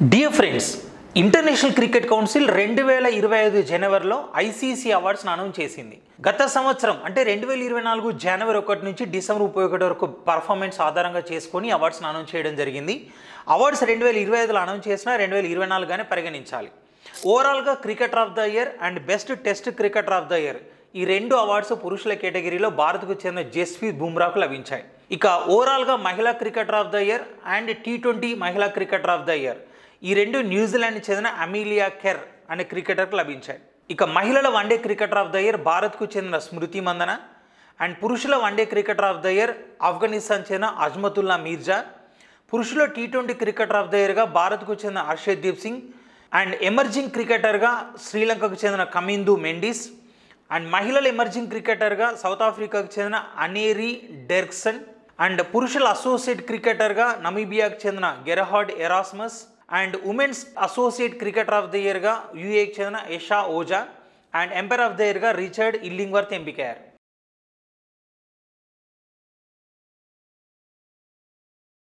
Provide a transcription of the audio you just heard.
Dear friends, international cricket council 2025 జనవరిలో ICC అవార్డ్స్ను announce చేసింది. గత సంవత్సరం అంటే 2024 జనవరి 1 నుంచి డిసెంబర్ 31 వరకు పర్ఫార్మెన్స్ ఆధారంగా చేసుకొని అవార్డ్స్ను అనౌన్స్ చేయడం జరిగింది. అవార్డ్స్ 2025లో అనౌన్స్ చేసినా 2024గానే పరిగణించాలి. ఓవరాల్గా cricketer of the year and best test cricketer of the year ఈ రెండు అవార్డ్స్ పురుషుల కేటగిరీలో భారత్కు చెందిన జస్ప్రీత్ బుమ్రాకు లభించాయి. ఇక ఓవరాల్గా మహిళా cricketer of the year and T20 మహిళా క్రికెటర్ ఆఫ్ ద ఇయర్ ఈ రెండు న్యూజిలాండ్కి చెందిన అమీలియా కెర్ అనే క్రికెటర్కు లభించాయి. ఇక మహిళల one day cricketer of the year భారత్కు చెందిన స్మృతి మందన అండ్ పురుషుల one day cricketer of the year Afghanistan చెందిన అజ్మతుల్లా మీర్జా, పురుషుల T20 క్రికెటర్ ఆఫ్ ద ఇయర్గా భారత్కు చెందిన హర్షదీప్ సింగ్ అండ్ ఎమర్జింగ్ క్రికెటర్గా శ్రీలంకకు చెందిన కమిందు మెండిస్ అండ్ మహిళల ఎమర్జింగ్ క్రికెటర్గా సౌత్ ఆఫ్రికాకు చెందిన అనేరీ డెర్క్సన్ అండ్ పురుషుల అసోసియేట్ క్రికెటర్గా నమీబియాకు చెందిన Gerhard Erasmus and women's associate cricketer of the ఇయర్గా యూఏకి చెందిన Esha Oza and umpire of the ఇయర్గా రిచర్డ్ ఇల్లింగ్వర్త్ ఎంపికయ్యారు.